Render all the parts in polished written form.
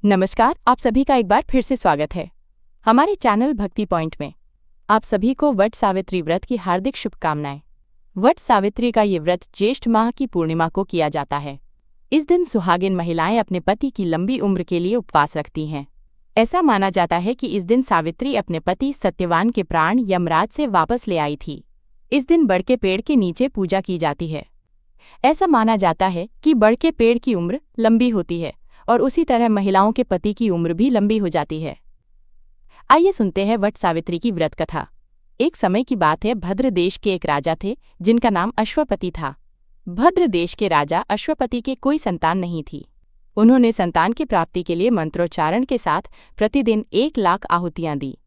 नमस्कार, आप सभी का एक बार फिर से स्वागत है हमारे चैनल भक्ति पॉइंट में। आप सभी को वट सावित्री व्रत की हार्दिक शुभकामनाएं। वट सावित्री का ये व्रत ज्येष्ठ माह की पूर्णिमा को किया जाता है। इस दिन सुहागिन महिलाएं अपने पति की लंबी उम्र के लिए उपवास रखती हैं। ऐसा माना जाता है कि इस दिन सावित्री अपने पति सत्यवान के प्राण यमराज से वापस ले आई थी। इस दिन बड़ के पेड़ के नीचे पूजा की जाती है। ऐसा माना जाता है कि बड़ के पेड़ की उम्र लंबी होती है और उसी तरह महिलाओं के पति की उम्र भी लंबी हो जाती है। आइए सुनते हैं वट सावित्री की व्रत कथा। एक समय की बात है, भद्र देश के एक राजा थे जिनका नाम अश्वपति था। भद्र देश के राजा अश्वपति के कोई संतान नहीं थी। उन्होंने संतान की प्राप्ति के लिए मंत्रोच्चारण के साथ प्रतिदिन 1,00,000 आहुतियां दी।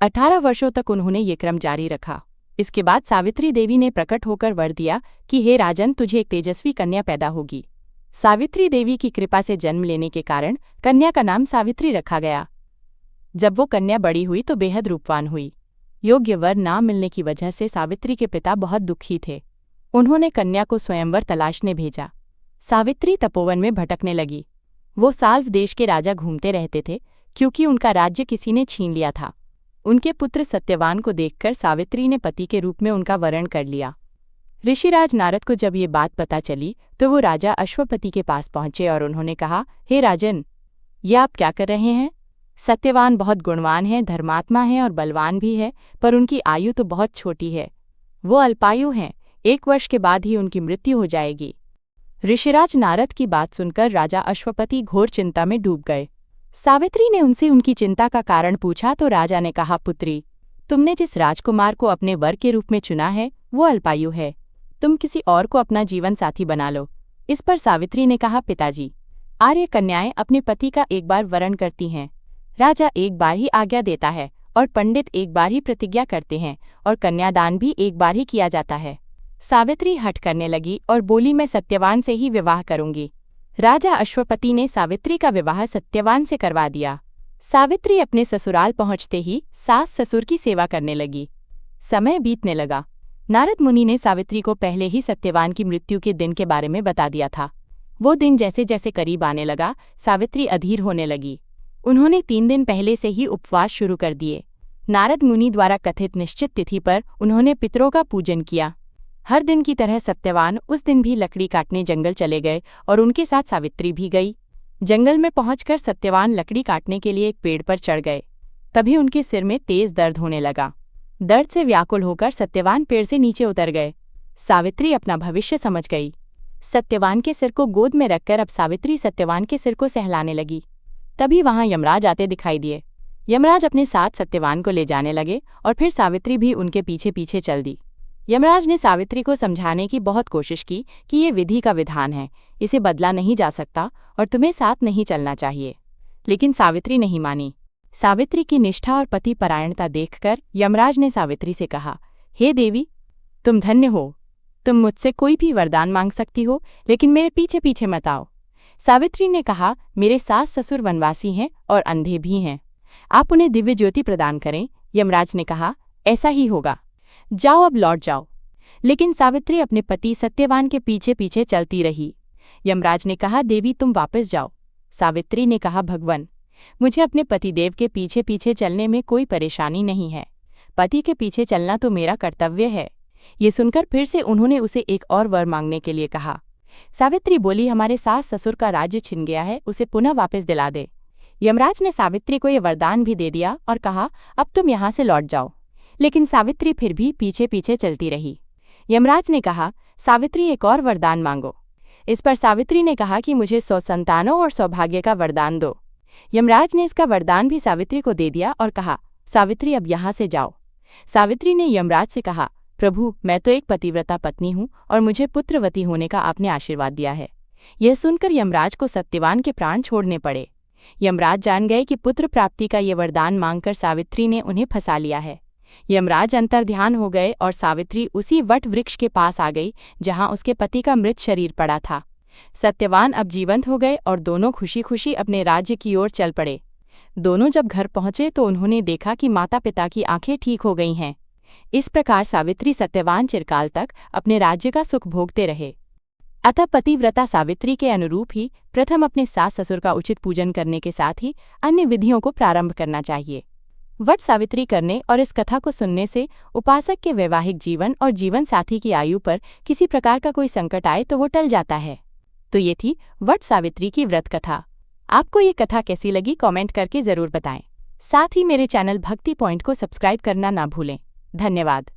18 वर्षों तक उन्होंने ये क्रम जारी रखा। इसके बाद सावित्री देवी ने प्रकट होकर वर दिया कि हे राजन, तुझे एक तेजस्वी कन्या पैदा होगी। सावित्री देवी की कृपा से जन्म लेने के कारण कन्या का नाम सावित्री रखा गया। जब वो कन्या बड़ी हुई तो बेहद रूपवान हुई। योग्य वर ना मिलने की वजह से सावित्री के पिता बहुत दुखी थे। उन्होंने कन्या को स्वयंवर तलाशने भेजा। सावित्री तपोवन में भटकने लगी। वो साल्व देश के राजा घूमते रहते थे क्योंकि उनका राज्य किसी ने छीन लिया था। उनके पुत्र सत्यवान को देखकर सावित्री ने पति के रूप में उनका वरण कर लिया। ऋषिराज नारद को जब ये बात पता चली तो वो राजा अश्वपति के पास पहुंचे और उन्होंने कहा, हे राजन, ये आप क्या कर रहे हैं? सत्यवान बहुत गुणवान है, धर्मात्मा है और बलवान भी है, पर उनकी आयु तो बहुत छोटी है। वो अल्पायु हैं, 1 वर्ष के बाद ही उनकी मृत्यु हो जाएगी। ऋषिराज नारद की बात सुनकर राजा अश्वपति घोर चिंता में डूब गए। सावित्री ने उनसे उनकी चिंता का कारण पूछा तो राजा ने कहा, पुत्री, तुमने जिस राजकुमार को अपने वर के रूप में चुना है वो अल्पायु है। तुम किसी और को अपना जीवन साथी बना लो। इस पर सावित्री ने कहा, पिताजी, आर्य कन्याएं अपने पति का एक बार वरण करती हैं। राजा एक बार ही आज्ञा देता है और पंडित एक बार ही प्रतिज्ञा करते हैं और कन्यादान भी एक बार ही किया जाता है। सावित्री हठ करने लगी और बोली, मैं सत्यवान से ही विवाह करूंगी। राजा अश्वपति ने सावित्री का विवाह सत्यवान से करवा दिया। सावित्री अपने ससुराल पहुंचते ही सास ससुर की सेवा करने लगी। समय बीतने लगा। नारद मुनि ने सावित्री को पहले ही सत्यवान की मृत्यु के दिन के बारे में बता दिया था। वो दिन जैसे जैसे करीब आने लगा, सावित्री अधीर होने लगी। उन्होंने 3 दिन पहले से ही उपवास शुरू कर दिए। नारद मुनि द्वारा कथित निश्चित तिथि पर उन्होंने पितरों का पूजन किया। हर दिन की तरह सत्यवान उस दिन भी लकड़ी काटने जंगल चले गए और उनके साथ सावित्री भी गई। जंगल में पहुंचकर सत्यवान लकड़ी काटने के लिए एक पेड़ पर चढ़ गए। तभी उनके सिर में तेज दर्द होने लगा। दर्द से व्याकुल होकर सत्यवान पेड़ से नीचे उतर गए। सावित्री अपना भविष्य समझ गई। सत्यवान के सिर को गोद में रखकर अब सावित्री सत्यवान के सिर को सहलाने लगी। तभी वहां यमराज आते दिखाई दिए। यमराज अपने साथ सत्यवान को ले जाने लगे और फिर सावित्री भी उनके पीछे पीछे चल दी। यमराज ने सावित्री को समझाने की बहुत कोशिश की कि ये विधि का विधान है, इसे बदला नहीं जा सकता और तुम्हें साथ नहीं चलना चाहिए। लेकिन सावित्री नहीं मानी। सावित्री की निष्ठा और पति परायणता देखकर यमराज ने सावित्री से कहा, हे देवी, तुम धन्य हो। तुम मुझसे कोई भी वरदान मांग सकती हो, लेकिन मेरे पीछे पीछे मत आओ। सावित्री ने कहा, मेरे सास ससुर वनवासी हैं और अंधे भी हैं। आप उन्हें दिव्य ज्योति प्रदान करें। यमराज ने कहा, ऐसा ही होगा। जाओ, अब लौट जाओ। लेकिन सावित्री अपने पति सत्यवान के पीछे पीछे चलती रही। यमराज ने कहा, देवी, तुम वापस जाओ। सावित्री ने कहा, भगवान, मुझे अपने पतिदेव के पीछे पीछे चलने में कोई परेशानी नहीं है। पति के पीछे चलना तो मेरा कर्तव्य है। ये सुनकर फिर से उन्होंने उसे एक और वर मांगने के लिए कहा। सावित्री बोली, हमारे सास ससुर का राज्य छिन गया है, उसे पुनः वापस दिला दे। यमराज ने सावित्री को यह वरदान भी दे दिया और कहा, अब तुम यहाँ से लौट जाओ। लेकिन सावित्री फिर भी पीछे पीछे चलती रही। यमराज ने कहा, सावित्री, एक और वरदान मांगो। इस पर सावित्री ने कहा कि मुझे 100 संतानों और सौभाग्य का वरदान दो। यमराज ने इसका वरदान भी सावित्री को दे दिया और कहा, सावित्री, अब यहाँ से जाओ। सावित्री ने यमराज से कहा, प्रभु, मैं तो एक पतिव्रता पत्नी हूँ और मुझे पुत्रवती होने का आपने आशीर्वाद दिया है। यह सुनकर यमराज को सत्यवान के प्राण छोड़ने पड़े। यमराज जान गए कि पुत्र प्राप्ति का ये वरदान मांगकर सावित्री ने उन्हें फंसा लिया है। यमराज अंतर्ध्यान हो गए और सावित्री उसी वट वृक्ष के पास आ गई जहां उसके पति का मृत शरीर पड़ा था। सत्यवान अब जीवंत हो गए और दोनों खुशी खुशी अपने राज्य की ओर चल पड़े। दोनों जब घर पहुंचे तो उन्होंने देखा कि माता पिता की आंखें ठीक हो गई हैं। इस प्रकार सावित्री सत्यवान चिरकाल तक अपने राज्य का सुख भोगते रहे। अतः पतिव्रता सावित्री के अनुरूप ही प्रथम अपने सास ससुर का उचित पूजन करने के साथ ही अन्य विधियों को प्रारंभ करना चाहिए। वट सावित्री करने और इस कथा को सुनने से उपासक के वैवाहिक जीवन और जीवन साथी की आयु पर किसी प्रकार का कोई संकट आए तो वो टल जाता है। तो ये थी वट सावित्री की व्रत कथा। आपको ये कथा कैसी लगी कमेंट करके ज़रूर बताएं। साथ ही मेरे चैनल भक्ति पॉइंट को सब्सक्राइब करना ना भूलें। धन्यवाद।